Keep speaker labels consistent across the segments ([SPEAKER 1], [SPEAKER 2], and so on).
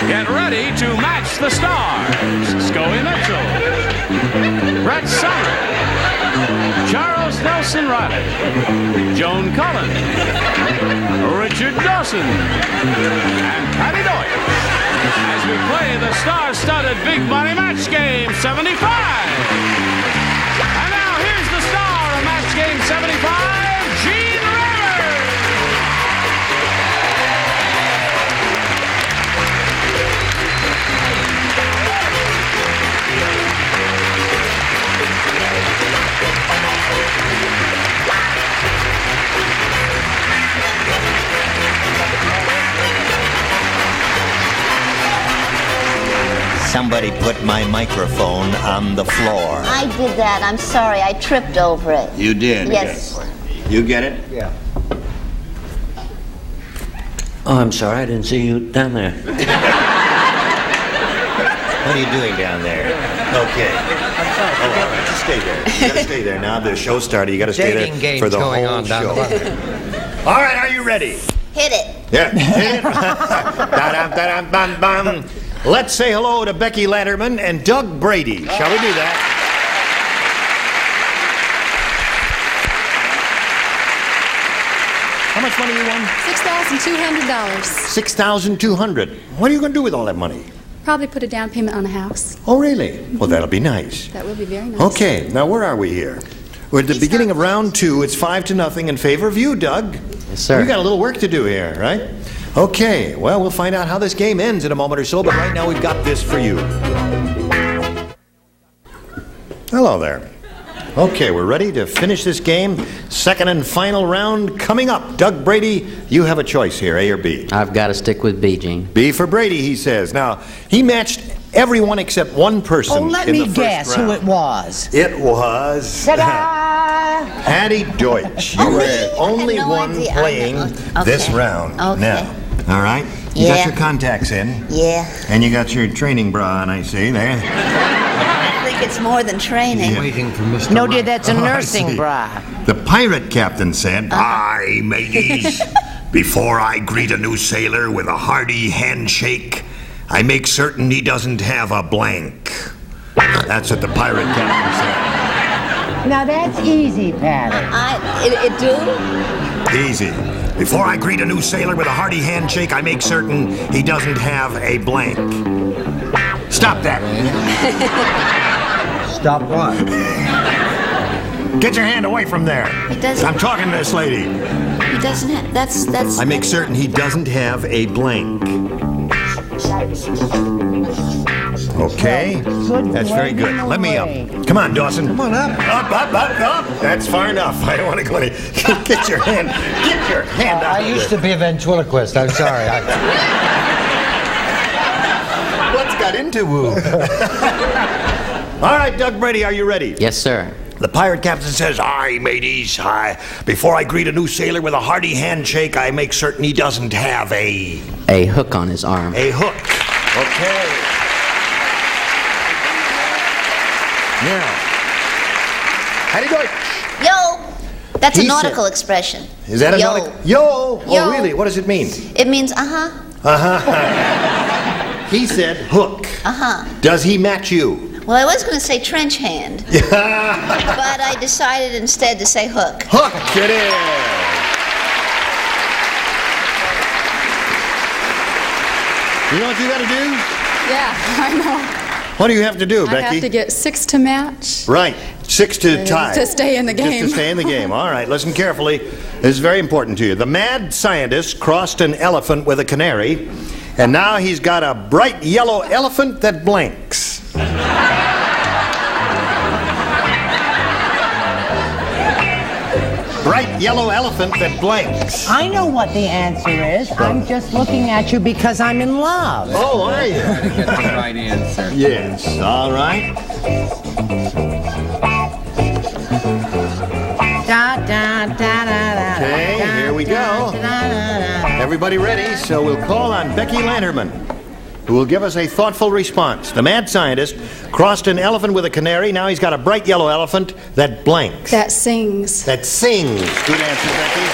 [SPEAKER 1] Get ready to match the stars. Scully Mitchell, Brett Sumner, Charles Nelson Riley, Joan Cullen, Richard Dawson, and Patty Deutsch as we play the star-studded Big Money Match Game 75. And now here's the star of Match Game 75, Gene Rivers.
[SPEAKER 2] Somebody put my microphone on the floor.
[SPEAKER 3] I did that. I'm sorry. I tripped over it.
[SPEAKER 2] You did?
[SPEAKER 3] Yes.
[SPEAKER 2] You get it?
[SPEAKER 4] Yeah.
[SPEAKER 5] Oh, I'm sorry, I didn't see you down there.
[SPEAKER 2] What are you doing down there? Okay. Oh, all right. Just stay there. You gotta stay there. Now the show started. You gotta stay
[SPEAKER 4] Dating
[SPEAKER 2] there for the
[SPEAKER 4] going
[SPEAKER 2] whole
[SPEAKER 4] on down
[SPEAKER 2] show.
[SPEAKER 4] the
[SPEAKER 2] All right, are you ready?
[SPEAKER 3] Hit it.
[SPEAKER 2] Yeah. Hit it. Da-dum-da-dum-bum-bum. Let's say hello to Becky Lanterman and Doug Brady. Shall we do that? How much money you won?
[SPEAKER 6] $6,200.
[SPEAKER 2] $6,200. What are you going to do with all that money?
[SPEAKER 6] Probably put a down payment on a house.
[SPEAKER 2] Oh, really? Well, that'll be nice.
[SPEAKER 6] That will be very nice.
[SPEAKER 2] Okay, now where are we here? We're at the beginning of round 2. It's 5-0 in favor of you, Doug.
[SPEAKER 4] Yes, sir.
[SPEAKER 2] You got a little work to do here, right? Okay, well, we'll find out how this game ends in a moment or so, but right now we've got this for you. Hello there. Okay, we're ready to finish this game. Second and final round coming up. Doug Brady, you have a choice here, A or B.
[SPEAKER 5] I've got to stick with B, Gene.
[SPEAKER 2] B for Brady, he says. Now, he matched everyone except one person
[SPEAKER 7] Oh, let
[SPEAKER 2] in the
[SPEAKER 7] me
[SPEAKER 2] first
[SPEAKER 7] guess
[SPEAKER 2] round.
[SPEAKER 7] who it was.
[SPEAKER 2] It was
[SPEAKER 7] Ta-da!
[SPEAKER 2] Patty Deutsch. You were the only
[SPEAKER 3] no
[SPEAKER 2] one
[SPEAKER 3] idea.
[SPEAKER 2] playing
[SPEAKER 3] Okay.
[SPEAKER 2] this round.
[SPEAKER 3] Okay.
[SPEAKER 2] Now, all right? You
[SPEAKER 3] Yeah.
[SPEAKER 2] got your contacts in.
[SPEAKER 3] Yeah.
[SPEAKER 2] And you got your training bra on, I see, there.
[SPEAKER 3] I think it's more than training.
[SPEAKER 4] Waiting for Mr.
[SPEAKER 7] No,
[SPEAKER 4] Right.
[SPEAKER 7] dear, that's a
[SPEAKER 2] Oh, I
[SPEAKER 7] nursing
[SPEAKER 2] see.
[SPEAKER 7] bra.
[SPEAKER 2] The pirate captain said,
[SPEAKER 8] Aye, mateys. Before I greet a new sailor with a hearty handshake, I make certain he doesn't have a blank.
[SPEAKER 2] that's what the pirate captain said.
[SPEAKER 7] Now that's easy, Patty.
[SPEAKER 3] It do?
[SPEAKER 8] Easy. Before I greet a new sailor with a hearty handshake, I make certain he doesn't have a blank. Stop that.
[SPEAKER 4] Stop what?
[SPEAKER 8] Get your hand away from there.
[SPEAKER 3] He doesn't.
[SPEAKER 8] I'm talking to this lady.
[SPEAKER 3] He doesn't have. That's.
[SPEAKER 2] I make certain he doesn't have a blank. Okay, that's very good. Let me up. Come on, Dawson.
[SPEAKER 4] Come on up.
[SPEAKER 2] Up. That's far enough. I don't want to go any. Get your hand out.
[SPEAKER 4] I used to be a ventriloquist. I'm sorry.
[SPEAKER 2] What's got into woo? All right, Doug Brady, are you ready?
[SPEAKER 5] Yes, sir.
[SPEAKER 8] The pirate captain says, Aye, mateys. Aye. Before I greet a new sailor with a hearty handshake, I make certain he doesn't have a
[SPEAKER 5] hook on his arm.
[SPEAKER 8] hook.
[SPEAKER 2] Okay. Now, Patty Deutsch.
[SPEAKER 3] Yo. That's
[SPEAKER 2] He
[SPEAKER 3] a nautical
[SPEAKER 2] said-
[SPEAKER 3] expression.
[SPEAKER 2] Is that a
[SPEAKER 3] Yo.
[SPEAKER 2] nautical? Yo.
[SPEAKER 3] Yo.
[SPEAKER 2] Oh, really? What does it mean?
[SPEAKER 3] It means
[SPEAKER 2] He said hook. Does he match you?
[SPEAKER 3] Well, I was going to say trench hand, but I decided instead to say hook.
[SPEAKER 2] Hook it is. You know what you got to do?
[SPEAKER 6] Yeah, I know.
[SPEAKER 2] What do you have to do,
[SPEAKER 6] I
[SPEAKER 2] Becky?
[SPEAKER 6] have to get 6 to match.
[SPEAKER 2] Right. 6 to tie.
[SPEAKER 6] To stay in the game.
[SPEAKER 2] Just to stay in the game. All right, listen carefully. This is very important to you. The mad scientist crossed an elephant with a canary, and now he's got a bright yellow elephant that blinks. Bright yellow elephant that blinks.
[SPEAKER 7] I know what the answer is. I'm just looking at you because I'm in love.
[SPEAKER 2] Oh, are you?
[SPEAKER 4] Get the right answer.
[SPEAKER 2] Yes. All right.
[SPEAKER 7] Da, da, da, da, da,
[SPEAKER 2] Okay,
[SPEAKER 7] da,
[SPEAKER 2] here we
[SPEAKER 7] da,
[SPEAKER 2] go.
[SPEAKER 7] da, da, da.
[SPEAKER 2] Everybody ready? So we'll call on Becky Lanterman, who will give us a thoughtful response. The mad scientist crossed an elephant with a canary. Now he's got a bright yellow elephant that blinks.
[SPEAKER 6] That sings.
[SPEAKER 2] That sings. Good answer, Becky.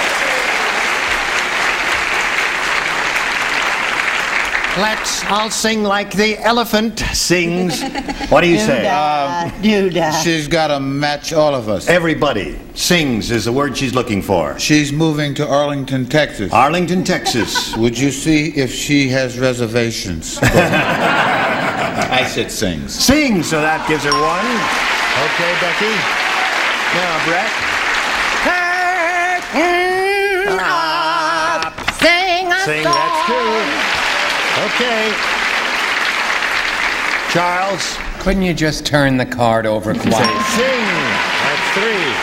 [SPEAKER 2] I'll sing like the elephant sings. What do you say?
[SPEAKER 9] She's got to match all of us.
[SPEAKER 2] Everybody. Sings is the word she's looking for.
[SPEAKER 9] She's moving to Arlington, Texas.
[SPEAKER 2] Arlington, Texas.
[SPEAKER 9] Would you see if she has reservations? I said sings.
[SPEAKER 2] Sings, so that gives her one. Okay, Becky. Now, Brett. Sing, that's two. Okay. Charles.
[SPEAKER 4] Couldn't you just turn the card over quietly?
[SPEAKER 2] Sing. That's three.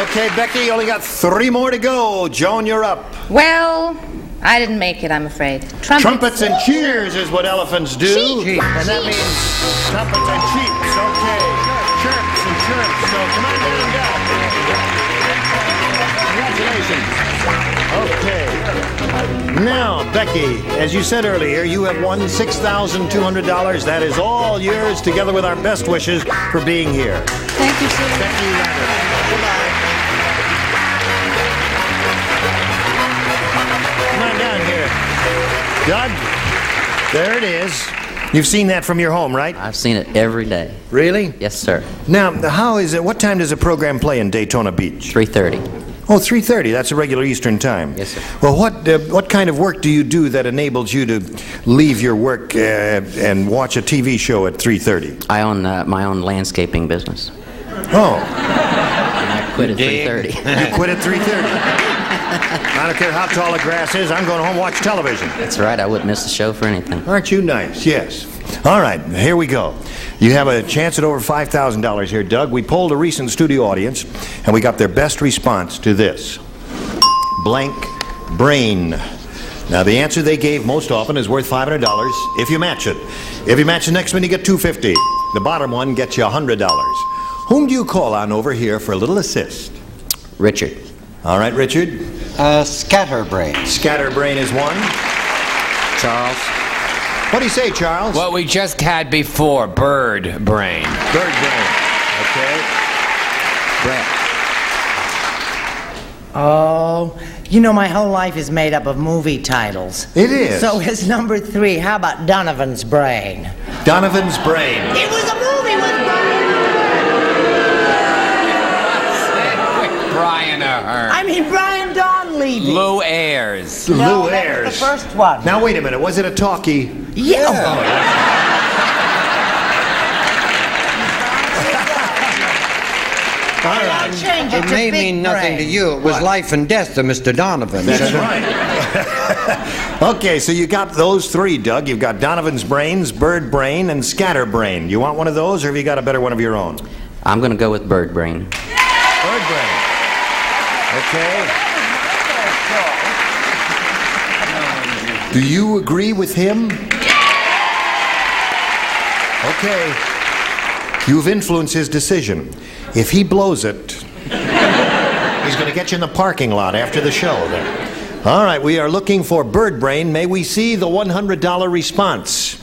[SPEAKER 2] Okay, Becky, you only got three more to go. Joan, you're up.
[SPEAKER 10] Well, I didn't make it, I'm afraid.
[SPEAKER 2] Trumpets and cheers is what elephants do.
[SPEAKER 10] Cheep.
[SPEAKER 2] And that means trumpets and cheeps. Okay. Chirps and chirps. So come on down, down. Congratulations. Okay. Now, Becky, as you said earlier, you have won $6,200. That is all yours, together with our best wishes for being here.
[SPEAKER 6] Thank you, sir.
[SPEAKER 2] Becky Rabbit. Goodbye. Come on down here. Doug, there it is. You've seen that from your home, right?
[SPEAKER 5] I've seen it every day.
[SPEAKER 2] Really?
[SPEAKER 5] Yes, sir.
[SPEAKER 2] Now, how is it? What time does the program play in Daytona Beach?
[SPEAKER 5] 3:30.
[SPEAKER 2] Oh, 3:30. That's a regular Eastern time.
[SPEAKER 5] Yes, sir.
[SPEAKER 2] Well, what kind of work do you do that enables you to leave your work and watch a TV show at 3:30?
[SPEAKER 5] I own my own landscaping business.
[SPEAKER 2] Oh.
[SPEAKER 5] And I quit at 3:30.
[SPEAKER 2] You quit at 3:30. I don't care how tall the grass is. I'm going home and watch television.
[SPEAKER 5] That's right. I wouldn't miss the show for anything.
[SPEAKER 2] Aren't you nice? Yes. All right. Here we go. You have a chance at over $5,000 here, Doug. We polled a recent studio audience, and we got their best response to this. Blank brain. Now, the answer they gave most often is worth $500 if you match it. If you match the next one, you get $250. The bottom one gets you $100. Whom do you call on over here for a little assist?
[SPEAKER 5] Richard.
[SPEAKER 2] All right, Richard.
[SPEAKER 4] Scatterbrain.
[SPEAKER 2] Scatterbrain is one.
[SPEAKER 5] Charles.
[SPEAKER 2] What do you say, Charles?
[SPEAKER 11] What we just had before, bird brain.
[SPEAKER 2] Bird brain. Okay. Brett.
[SPEAKER 7] Oh, you know, my whole life is made up of movie titles.
[SPEAKER 2] It is.
[SPEAKER 7] So is number 3. How about Donovan's Brain?
[SPEAKER 2] Donovan's Brain.
[SPEAKER 7] It was a movie with
[SPEAKER 11] Brian Ahern.
[SPEAKER 7] I mean, Brian Donlevy.
[SPEAKER 11] Lou Ayres.
[SPEAKER 7] No,
[SPEAKER 2] Lou
[SPEAKER 7] that
[SPEAKER 2] Ayres.
[SPEAKER 7] was the first one.
[SPEAKER 2] Now, wait a minute. Was it a talkie?
[SPEAKER 7] Yeah.
[SPEAKER 2] All right.
[SPEAKER 7] Change it
[SPEAKER 4] It
[SPEAKER 7] to
[SPEAKER 4] may
[SPEAKER 7] Big
[SPEAKER 4] mean nothing
[SPEAKER 7] Brain.
[SPEAKER 4] to you. It was life and death to Mr. Donovan.
[SPEAKER 2] That's right. Okay, so you got those three, Doug. You've got Donovan's Brains, Bird Brain, and Scatterbrain. You want one of those, or have you got a better one of your own?
[SPEAKER 5] I'm going to go with Bird Brain.
[SPEAKER 2] Bird Brain. Okay. Do you agree with him? Okay. You've influenced his decision. If he blows it, he's going to get you in the parking lot after the show then. All right, we are looking for Bird Brain. May we see the $100 response?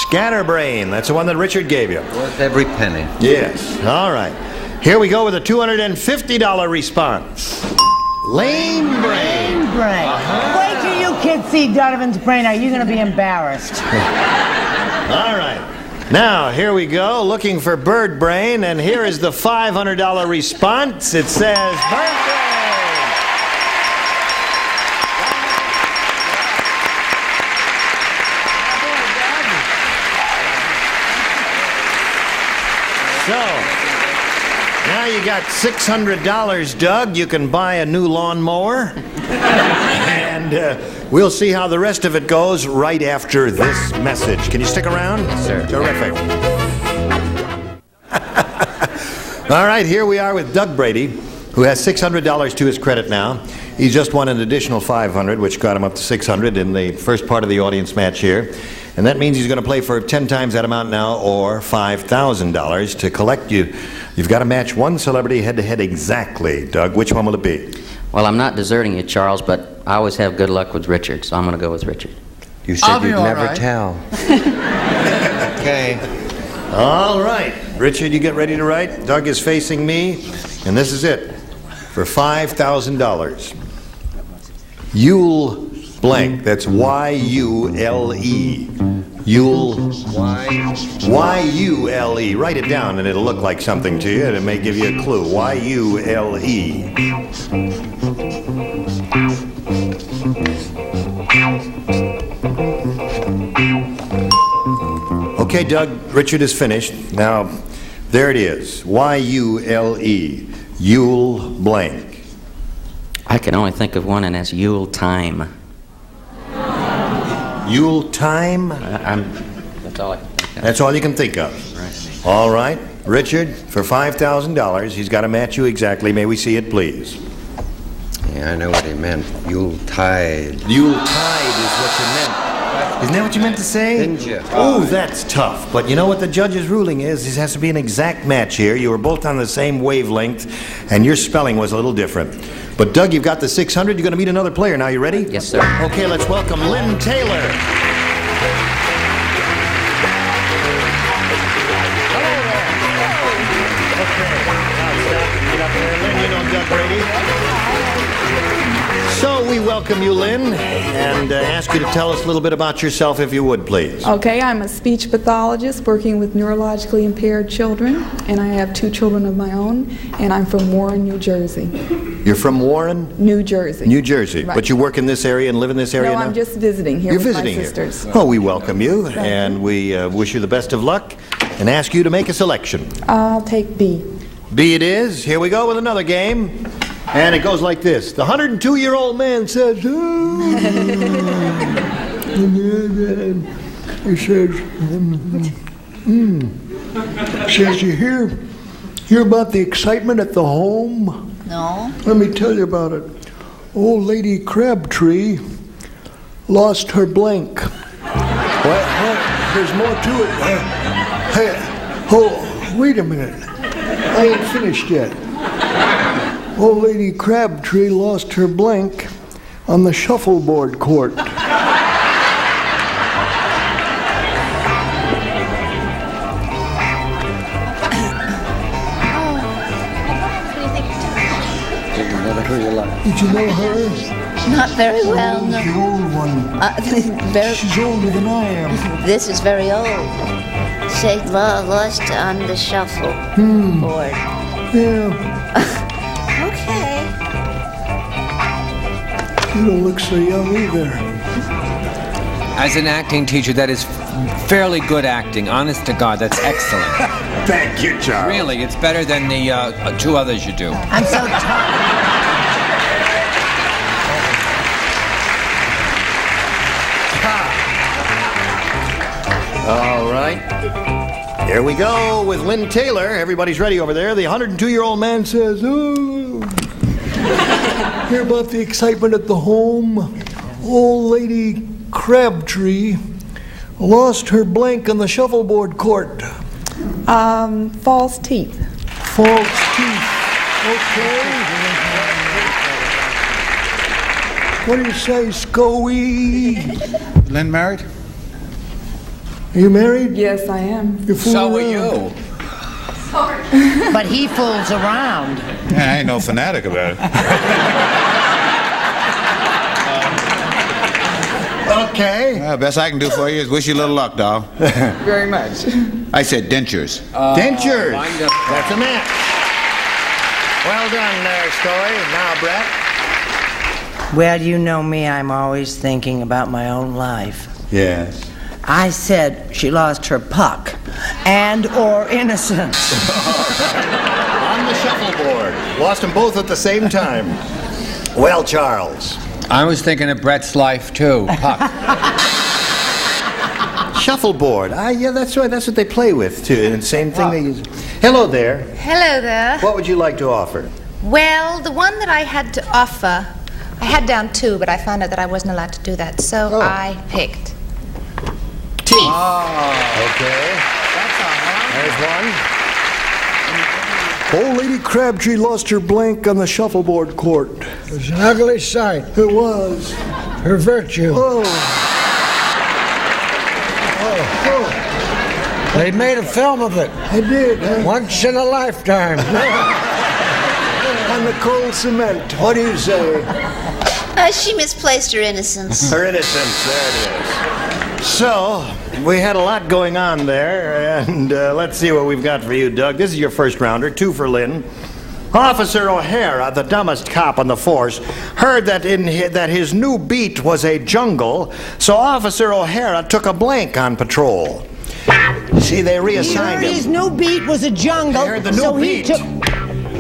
[SPEAKER 2] Scatterbrain. That's the one that Richard gave you.
[SPEAKER 4] Worth every penny.
[SPEAKER 2] Yes. All right. Here we go with a $250 response. Lame Brain.
[SPEAKER 7] Lame Brain. Wait till you kids see Donovan's Brain. Are you going to be embarrassed?
[SPEAKER 2] All right. Now, here we go, looking for Bird Brain, and here is the $500 response. It says, Bird Brain. So, now you got $600, Doug. You can buy a new lawnmower. And we'll see how the rest of it goes right after this message. Can you stick around?
[SPEAKER 5] Yes, sir.
[SPEAKER 2] Terrific. All right, here we are with Doug Brady, who has $600 to his credit now. He just won an additional $500, which got him up to $600 in the first part of the audience match here. And that means he's going to play for 10 times that amount now, or $5,000 to collect you. You've got to match one celebrity head-to-head exactly. Doug, which one will it be?
[SPEAKER 5] Well, I'm not deserting you, Charles, but I always have good luck with Richard, so I'm going to go with Richard.
[SPEAKER 4] You said you'd never tell.
[SPEAKER 2] Okay. All right. Richard, you get ready to write. Doug is facing me, and this is it. For $5,000. You'll blank. That's Y-U-L-E. Yule. Y-U-L-E. Write it down and it'll look like something to you and it may give you a clue. Y-U-L-E. Okay, Doug, Richard is finished. Now, there it is. Y-U-L-E. Yule blank.
[SPEAKER 5] I can only think of one, and that's Yule time.
[SPEAKER 2] Yule time?
[SPEAKER 5] That's all I can think of.
[SPEAKER 2] That's all you can think of.
[SPEAKER 5] Right.
[SPEAKER 2] All right. Richard, for $5,000, he's got to match you exactly. May we see it, please?
[SPEAKER 4] Yeah, I know what he meant. Yuletide.
[SPEAKER 2] Yuletide is what you meant. Isn't that what you meant to say?
[SPEAKER 4] Didn't you?
[SPEAKER 2] Oh, that's tough. But you know what the judge's ruling is? This has to be an exact match here. You were both on the same wavelength, and your spelling was a little different. But Doug, you've got the 600. You're going to meet another player. Now, you ready?
[SPEAKER 5] Yes, sir.
[SPEAKER 2] Okay, let's welcome Lynn Taylor. So we welcome you, Lynn, and ask you to tell us a little bit about yourself, if you would, please.
[SPEAKER 6] Okay, I'm a speech pathologist working with neurologically impaired children, and I have 2 children of my own, and I'm from Warren, New Jersey.
[SPEAKER 2] You're from Warren?
[SPEAKER 6] New Jersey.
[SPEAKER 2] New Jersey.
[SPEAKER 6] Right.
[SPEAKER 2] But you work in this area and live in this area
[SPEAKER 6] No,
[SPEAKER 2] now?
[SPEAKER 6] I'm just visiting here
[SPEAKER 2] You're
[SPEAKER 6] with
[SPEAKER 2] visiting
[SPEAKER 6] my
[SPEAKER 2] here.
[SPEAKER 6] sisters.
[SPEAKER 2] Oh, we welcome you, and we wish you the best of luck, and ask you to make a selection.
[SPEAKER 6] I'll take B.
[SPEAKER 2] B it is. Here we go with another game. And it goes like this. The 102-year-old man says,
[SPEAKER 12] he says, you hear about the excitement at the home?
[SPEAKER 3] No.
[SPEAKER 12] Let me tell you about it. Old Lady Crabtree lost her blank. What? There's more to it. Wait a minute. I ain't finished yet. Old Lady Crabtree lost her blank on the shuffleboard court. Did you know her?
[SPEAKER 3] Not very well, no.
[SPEAKER 12] The old one. She's older than I am.
[SPEAKER 3] This is very old. She lost on the shuffleboard.
[SPEAKER 12] Yeah.
[SPEAKER 3] Okay.
[SPEAKER 12] You don't look so young either.
[SPEAKER 11] As an acting teacher, that is fairly good acting. Honest to God, that's excellent.
[SPEAKER 2] Thank you, Charles.
[SPEAKER 11] Really, it's better than the 2 others you do.
[SPEAKER 7] I'm so tired.
[SPEAKER 2] All right. Here we go with Lynn Taylor. Everybody's ready over there. The 102-year-old man says,
[SPEAKER 12] hear about the excitement at the home? Old Lady Crabtree lost her blank on the shuffleboard court.
[SPEAKER 6] False teeth.
[SPEAKER 12] False teeth. Okay. What do you say, Scoey?
[SPEAKER 9] Lynn married?
[SPEAKER 12] Are you married?
[SPEAKER 6] Yes, I am.
[SPEAKER 12] You're fooling
[SPEAKER 11] So are
[SPEAKER 12] around.
[SPEAKER 11] you.
[SPEAKER 7] But he fools around.
[SPEAKER 9] Yeah, I ain't no fanatic about it.
[SPEAKER 12] Okay.
[SPEAKER 9] Best I can do for you is wish you a little luck, doll.
[SPEAKER 6] Very much.
[SPEAKER 9] I said dentures.
[SPEAKER 2] Dentures.
[SPEAKER 11] Wonderful.
[SPEAKER 2] That's a match. Well done there, Story. Now, Brett.
[SPEAKER 7] Well, you know me, I'm always thinking about my own life.
[SPEAKER 2] Yes.
[SPEAKER 7] I said she lost her puck and or innocence.
[SPEAKER 2] On the shuffleboard. Lost them both at the same time. Well, Charles.
[SPEAKER 11] I was thinking of Brett's life, too. Puck.
[SPEAKER 2] Shuffleboard. Yeah, that's right. That's what they play with, too. And the same thing they use. Hello there.
[SPEAKER 10] Hello there.
[SPEAKER 2] What would you like to offer?
[SPEAKER 10] Well, the one that I had to offer, I had down 2, but I found out that I wasn't allowed to do that, so I picked
[SPEAKER 2] teeth. Okay.
[SPEAKER 10] That's all right.
[SPEAKER 2] There's one.
[SPEAKER 12] Old Lady Crabtree lost her blank on the shuffleboard court.
[SPEAKER 13] It was an ugly sight.
[SPEAKER 12] It was.
[SPEAKER 13] Her virtue. They made a film of it.
[SPEAKER 12] I did.
[SPEAKER 13] Once in a lifetime.
[SPEAKER 12] On the cold cement. What do you say?
[SPEAKER 3] She misplaced her innocence.
[SPEAKER 2] Her innocence, there it is. So, we had a lot going on there, and let's see what we've got for you, Doug. This is your first rounder, 2 for Lynn. Officer O'Hara, the dumbest cop on the force, heard that that his new beat was a jungle, so Officer O'Hara took a blank on patrol. See, they reassigned him.
[SPEAKER 7] His new beat was a jungle.
[SPEAKER 2] He heard the new beat.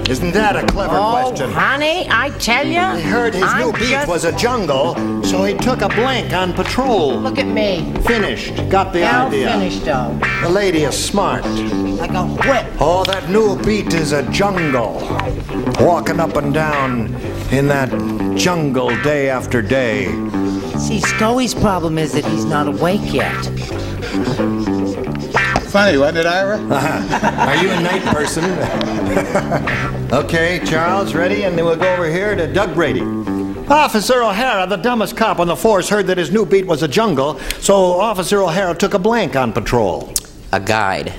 [SPEAKER 2] Isn't that a clever question?
[SPEAKER 7] Honey, I tell you.
[SPEAKER 2] He heard his new beat was a jungle, so he took a blank on patrol.
[SPEAKER 7] Look at me.
[SPEAKER 2] Finished. Got the idea.
[SPEAKER 7] Finished, though.
[SPEAKER 2] The lady is smart.
[SPEAKER 7] Like a whip.
[SPEAKER 2] Oh, that new beat is a jungle. Walking up and down in that jungle day after day.
[SPEAKER 7] See, Scully's problem is that he's not awake yet.
[SPEAKER 9] Funny, wasn't it, Ira?
[SPEAKER 2] Are you a night person? Okay, Charles, ready? And then we'll go over here to Doug Brady. Officer O'Hara, the dumbest cop on the force, heard that his new beat was a jungle, so Officer O'Hara took a blank on patrol.
[SPEAKER 5] A guide.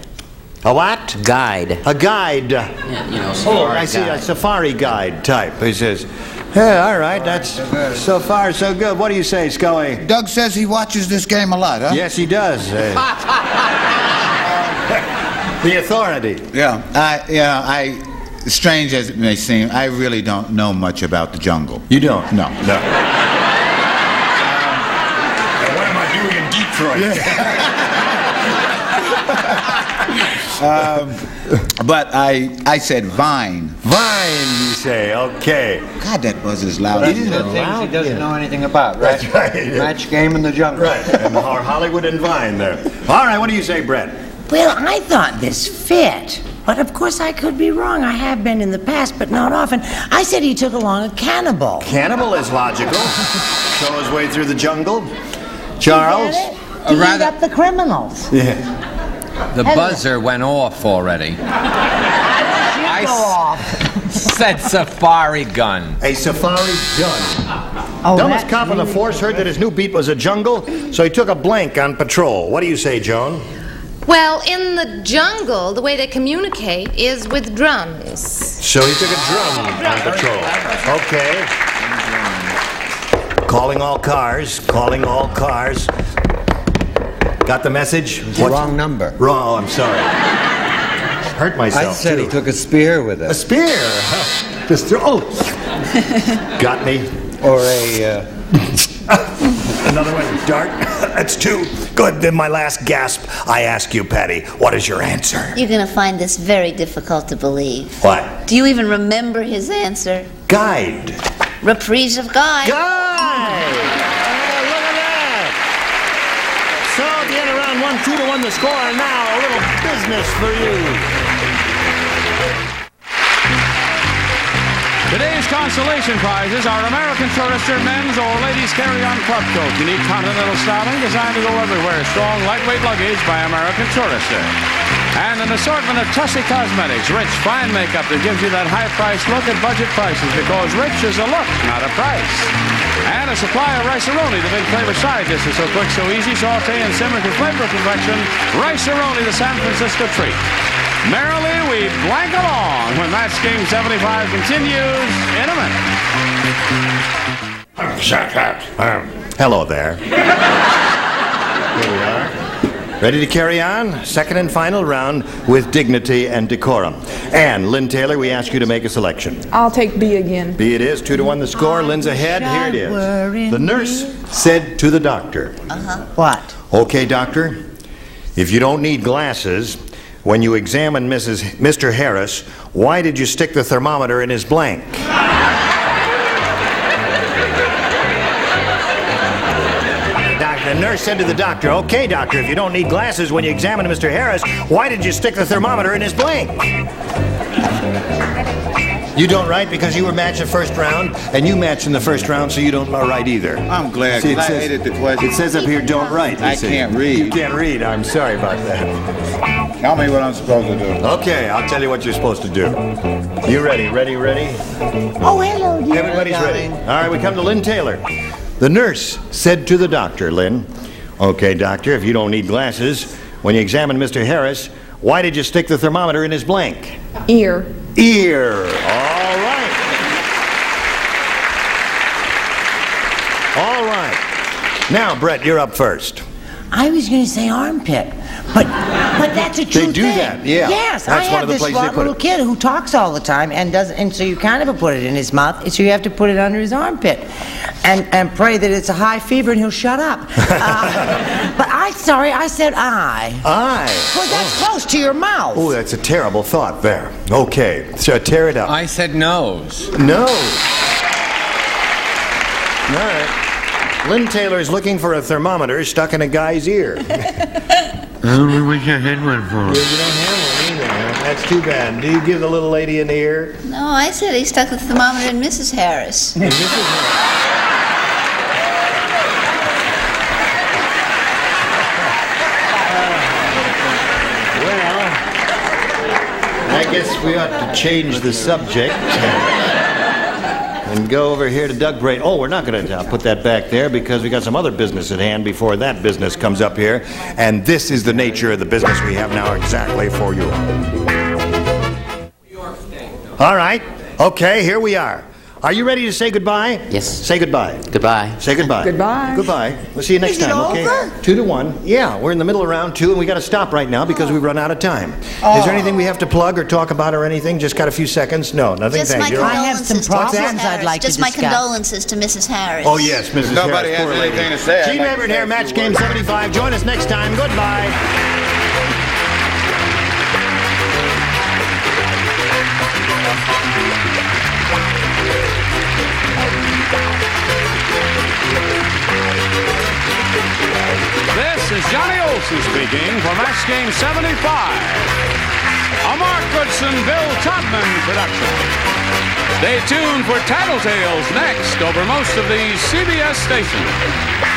[SPEAKER 2] A what?
[SPEAKER 5] Guide.
[SPEAKER 2] A guide.
[SPEAKER 5] Yeah, you know, safari
[SPEAKER 2] I see,
[SPEAKER 5] guide.
[SPEAKER 2] a safari guide type. He says, yeah, all right, that's so far so good. What do you say, Scully?
[SPEAKER 9] Doug says he watches this game a lot, huh?
[SPEAKER 2] Yes, he does. The authority.
[SPEAKER 9] Yeah, strange as it may seem, I really don't know much about the jungle.
[SPEAKER 2] You don't?
[SPEAKER 9] No.
[SPEAKER 8] What am I doing in Detroit?
[SPEAKER 9] But I said Vine.
[SPEAKER 2] Vine, you say, okay.
[SPEAKER 9] God, that buzz is loud.
[SPEAKER 11] These are the things he doesn't know anything about, right?
[SPEAKER 2] That's right.
[SPEAKER 11] Match game in the jungle.
[SPEAKER 2] Right, and our Hollywood and Vine there. All right, what do you say, Brett?
[SPEAKER 7] Well, I thought this fit. But of course I could be wrong. I have been in the past, but not often. I said he took along a cannibal.
[SPEAKER 2] Cannibal is logical. Show his way through the jungle. Charles?
[SPEAKER 7] To eat up the criminals.
[SPEAKER 2] Yeah.
[SPEAKER 11] The buzzer went off already.
[SPEAKER 7] I go off.
[SPEAKER 11] Said safari gun.
[SPEAKER 2] A safari gun.
[SPEAKER 7] Oh,
[SPEAKER 2] Dumbest
[SPEAKER 7] that's
[SPEAKER 2] cop on the
[SPEAKER 7] really
[SPEAKER 2] force heard that his new beat was a jungle, so he took a blank on patrol. What do you say, Joan?
[SPEAKER 10] Well, in the jungle, the way they communicate is with drums.
[SPEAKER 2] So he took a drum on patrol. Okay. Calling all cars. Calling all cars. Got the message?
[SPEAKER 4] Wrong number.
[SPEAKER 2] Wrong. Oh, I'm sorry. Hurt myself.
[SPEAKER 4] I said
[SPEAKER 2] too.
[SPEAKER 4] he took a spear with
[SPEAKER 2] A
[SPEAKER 4] it.
[SPEAKER 2] spear. Just throw. Oh. Got me.
[SPEAKER 4] Or a...
[SPEAKER 2] Another one. Dart. That's 2. Good. Then my last gasp. I ask you, Patty, what is your answer?
[SPEAKER 3] You're going to find this very difficult to believe.
[SPEAKER 2] What?
[SPEAKER 3] Do you even remember his answer?
[SPEAKER 2] Guide.
[SPEAKER 3] Reprise of Guy.
[SPEAKER 2] Guide! Look at that! So at the end of round 1, 2-1 the score, and now a little business for you.
[SPEAKER 1] Today's consolation prizes are American Tourister men's or ladies' carry-on club coat. Unique continental styling designed to go everywhere. Strong, lightweight luggage by American Tourister. And an assortment of Tussie Cosmetics, rich, fine makeup that gives you that high-priced look at budget prices, because rich is a look, not a price. And a supply of Rice-A-Roni, the big flavor side dish is so quick, so easy, saute and simmer to flavor perfection. Rice-A-Roni, the San Francisco treat. Merrily, we blank along when Match Game 75 continues in a minute.
[SPEAKER 2] Hello there. Here we are. Ready to carry on? Second and final round with dignity and decorum. And Lynn Taylor, we ask you to make a selection.
[SPEAKER 6] I'll take B again.
[SPEAKER 2] B it is, 2-1 the score. Lynn's ahead. Here it is. The nurse said to the doctor.
[SPEAKER 7] What?
[SPEAKER 2] Okay, doctor, if you don't need glasses, when you examined Mr. Harris, why did you stick the thermometer in his blank? The nurse said to the doctor, okay, doctor, if you don't need glasses when you examine Mr. Harris, why did you stick the thermometer in his blank? You don't write because you were matched the first round, and you matched in the first round, so you don't write either.
[SPEAKER 9] I'm glad,
[SPEAKER 2] See,
[SPEAKER 9] because I hated the question.
[SPEAKER 2] It says up here, don't write.
[SPEAKER 9] I can't read.
[SPEAKER 2] You can't read. I'm sorry about that.
[SPEAKER 9] Tell me what I'm supposed to do.
[SPEAKER 2] Okay, I'll tell you what you're supposed to do. You ready? Ready?
[SPEAKER 7] Oh, hello, dear.
[SPEAKER 2] Everybody's ready. All right, we come to Lynn Taylor. The nurse said to the doctor, Lynn, okay, doctor, if you don't need glasses, when you examine Mr. Harris, why did you stick the thermometer in his blank?
[SPEAKER 6] Ear.
[SPEAKER 2] Ear. All right. Now, Brett, you're up first.
[SPEAKER 7] I was going to say armpit, but that's a true thing.
[SPEAKER 2] They do that, yeah.
[SPEAKER 7] Yes,
[SPEAKER 2] That's
[SPEAKER 7] I
[SPEAKER 2] one
[SPEAKER 7] have
[SPEAKER 2] of the
[SPEAKER 7] this
[SPEAKER 2] places they
[SPEAKER 7] smart
[SPEAKER 2] put
[SPEAKER 7] little
[SPEAKER 2] it.
[SPEAKER 7] kid who talks all the time and so you kind of put it in his mouth, so you have to put it under his armpit, and pray that it's a high fever and he'll shut up. But I said eye.
[SPEAKER 2] Eye.
[SPEAKER 7] Well, that's close to your mouth.
[SPEAKER 2] Oh, that's a terrible thought there. Okay, so tear it up.
[SPEAKER 11] I said nose.
[SPEAKER 2] Nose. All right. Lynn Taylor's looking for a thermometer stuck in a guy's ear.
[SPEAKER 9] I don't wish I had one for
[SPEAKER 2] You don't have one either. Huh? That's too bad. Do you give the little lady an ear?
[SPEAKER 3] No, I said he stuck the thermometer in Mrs. Harris.
[SPEAKER 2] And Mrs. Well, I guess we ought to change the subject and go over here to Doug Braden. Oh, we're not going to put that back there because we got some other business at hand before that business comes up here. And this is the nature of the business we have now exactly for you. All right. Okay, here we are. Are you ready to say goodbye?
[SPEAKER 5] Yes.
[SPEAKER 2] Say goodbye.
[SPEAKER 5] Goodbye.
[SPEAKER 2] Say goodbye.
[SPEAKER 6] Goodbye.
[SPEAKER 2] Goodbye. We'll see you next
[SPEAKER 7] Is it
[SPEAKER 2] time, okay?
[SPEAKER 7] over?
[SPEAKER 2] 2-1. Yeah, we're in the middle of round 2, and we got to stop right now because we've run out of time. Is there anything we have to plug or talk about or anything? Just got a few seconds? No, nothing.
[SPEAKER 3] Just my
[SPEAKER 2] Thank you.
[SPEAKER 7] I have some
[SPEAKER 3] condolences to Mrs.
[SPEAKER 7] problems
[SPEAKER 3] Harris.
[SPEAKER 7] I'd like to
[SPEAKER 3] Just my
[SPEAKER 7] discuss.
[SPEAKER 3] condolences to Mrs. Harris.
[SPEAKER 2] Oh, yes, Mrs.
[SPEAKER 9] Nobody
[SPEAKER 2] Harris.
[SPEAKER 9] has
[SPEAKER 2] Poor lady.
[SPEAKER 9] anything to say. I'd
[SPEAKER 2] Gene
[SPEAKER 9] like to
[SPEAKER 2] Everett
[SPEAKER 9] say
[SPEAKER 2] here,
[SPEAKER 9] a
[SPEAKER 2] Match
[SPEAKER 9] few
[SPEAKER 2] Game
[SPEAKER 9] words.
[SPEAKER 2] 75. Join us next time. Goodbye.
[SPEAKER 1] This is Johnny Olson speaking for Match Game 75. A Mark Goodson, Bill Todman production. Stay tuned for Tattletales next over most of these CBS stations.